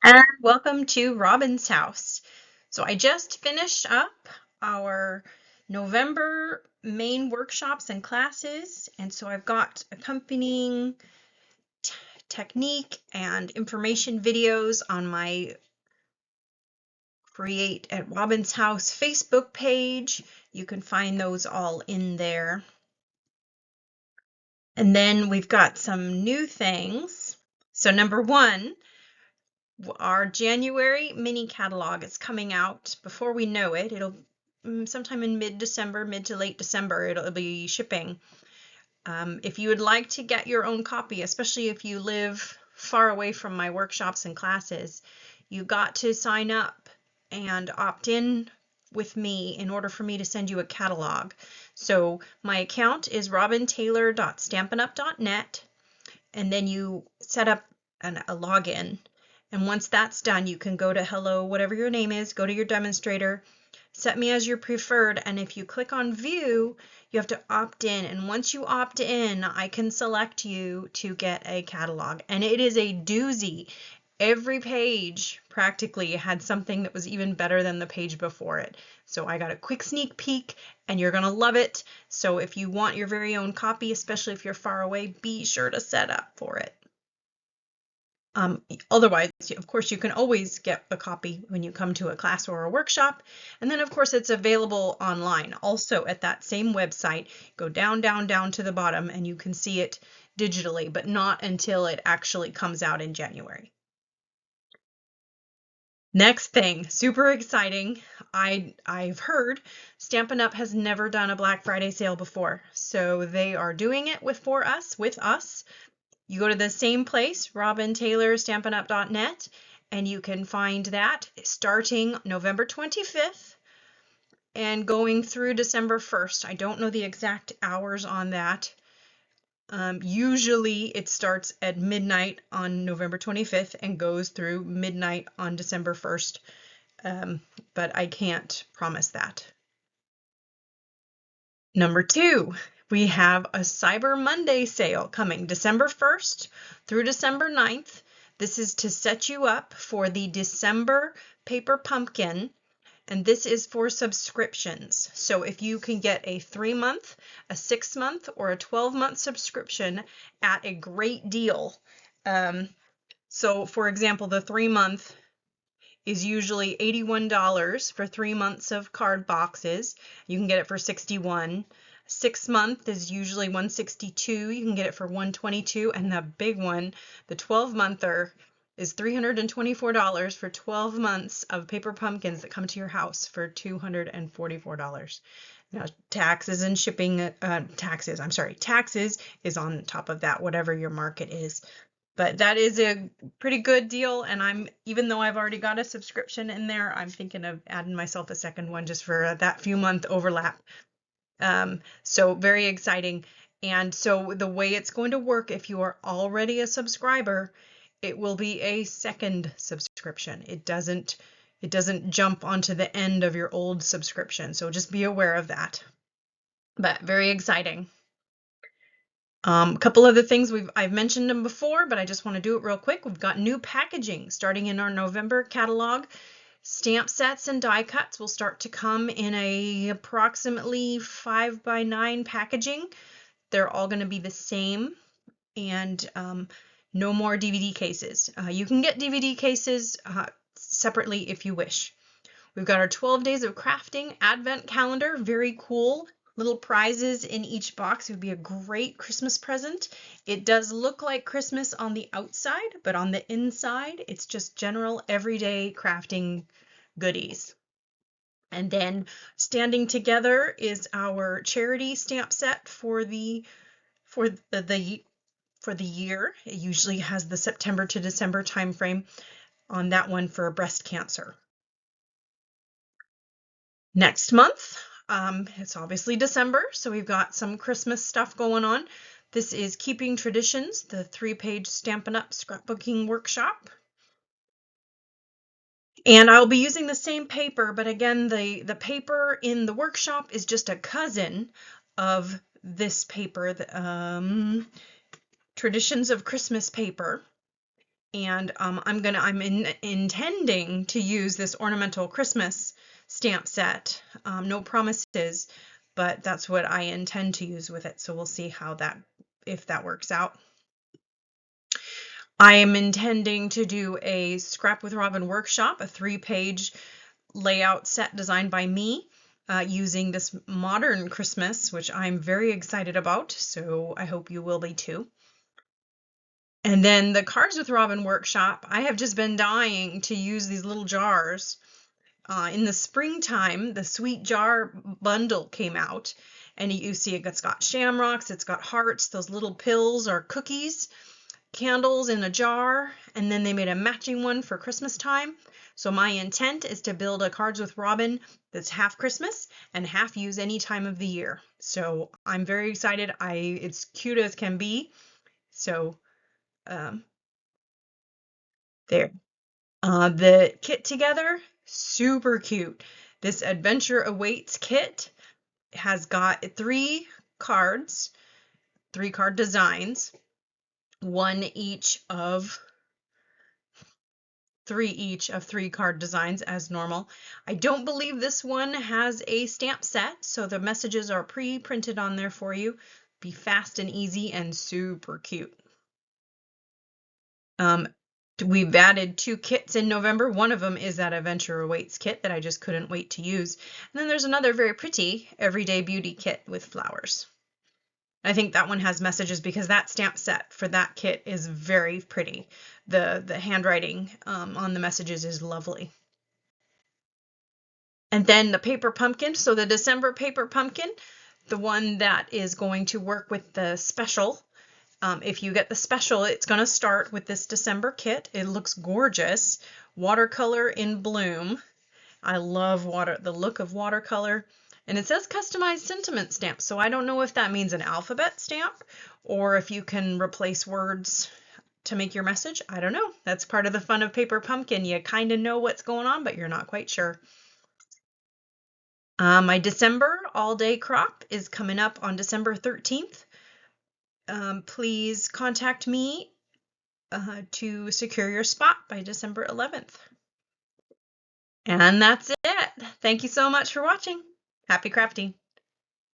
And welcome to Robin's house. So I just finished up our November main workshops and classes, and so I've got accompanying technique and information videos on my Create at Robin's House Facebook page. You can find those all in there. And then we've got some new things. So number one, our January mini catalog is coming out before we know it. It'll sometime in mid-December, mid to late December, it'll be shipping. If you would like to get your own copy, especially if you live far away from my workshops and classes, you got to sign up and opt in with me in order for me to send you a catalog. So my account is robintaylor.stampinup.net, and then you set up a login. And once that's done, you can go to hello, whatever your name is, go to your demonstrator, set me as your preferred, and if you click on view, you have to opt in. And once you opt in, I can select you to get a catalog. And it is a doozy. Every page practically had something that was even better than the page before it. So I got a quick sneak peek and you're gonna love it. So if you want your very own copy, especially if you're far away, be sure to set up for it. Otherwise, of course, you can always get a copy when you come to a class or a workshop. And then, of course, it's available online. Also at that same website, go down, down, down to the bottom and you can see it digitally, but not until it actually comes out in January. Next thing, super exciting. I've heard Stampin' Up! Has never done a Black Friday sale before. So they are doing it with us. You go to the same place, robintaylor.stampinup.net, and you can find that starting November 25th and going through December 1st. I don't know the exact hours on that. Usually it starts at midnight on November 25th and goes through midnight on December 1st, but I can't promise that. Number two, we have a Cyber Monday sale coming December 1st through December 9th. This is to set you up for the December paper pumpkin, and this is for subscriptions. So if you can get a 3-month, a 6-month, or a 12-month subscription at a great deal. So for example, the 3-month is usually $81 for 3 months of card boxes. You can get it for $61. 6-month is usually $162. You can get it for $122. And the big one, the 12-monther, is $324 for 12 months of paper pumpkins that come to your house for $244. Now, taxes and shipping, taxes is on top of that, whatever your market is. But that is a pretty good deal, and even though I've already got a subscription in there, I'm thinking of adding myself a second one just for that few month overlap. So very exciting. And so the way it's going to work, if you are already a subscriber, it will be a second subscription. It doesn't jump onto the end of your old subscription. So just be aware of that. But very exciting. A couple other things I've mentioned them before, but I just want to do it real quick. We've got new packaging starting in our November catalog. Stamp sets and die cuts will start to come in a approximately 5x9 packaging. They're all going to be the same, and no more DVD cases. You can get DVD cases separately if you wish. We've got our 12 days of crafting advent calendar, very cool. Little prizes in each box. It would be a great Christmas present. It does look like Christmas on the outside, but on the inside, it's just general everyday crafting goodies. And then standing together is our charity stamp set for the year. It usually has the September to December timeframe on that one for breast cancer. Next month, it's obviously December, so we've got some Christmas stuff going on. This is Keeping Traditions, the 3-page Stampin' Up! Scrapbooking workshop. And I'll be using the same paper, but again, the paper in the workshop is just a cousin of this paper, the Traditions of Christmas paper. And I'm intending to use this ornamental Christmas stamp set. No promises, but that's what I intend to use with it. So we'll see if that works out. I am intending to do a Scrap with Robin workshop, a 3-page layout set designed by me, using this modern Christmas, which I'm very excited about. So I hope you will be too. And then the Cards with Robin workshop, I have just been dying to use these little jars. In the springtime, the Sweet Jar bundle came out, and you see it's got shamrocks, it's got hearts, those little pills are cookies, candles in a jar, and then they made a matching one for Christmas time. So my intent is to build a Cards with Robin that's half Christmas and half use any time of the year. So I'm very excited. It's cute as can be. So there. The kit together, super cute. This Adventure Awaits kit has got 3 cards, 3 card designs, 3 each of 3 card designs as normal. I don't believe this one has a stamp set, so the messages are pre-printed on there for you. Be fast and easy and super cute. We've added 2 kits in November. One of them is that Adventure Awaits kit that I just couldn't wait to use. And then there's another very pretty Everyday Beauty kit with flowers. I think that one has messages because that stamp set for that kit is very pretty. The handwriting on the messages is lovely. And then the paper pumpkin. So the December paper pumpkin, the one that is going to work with the special. If you get the special, it's going to start with this December kit. It looks gorgeous. Watercolor in bloom. I love the look of watercolor. And it says customized sentiment stamp. So I don't know if that means an alphabet stamp or if you can replace words to make your message. I don't know. That's part of the fun of Paper Pumpkin. You kind of know what's going on, but you're not quite sure. My December all-day crop is coming up on December 13th. Please contact me to secure your spot by December 11th. And that's it. Thank you so much for watching. Happy crafting.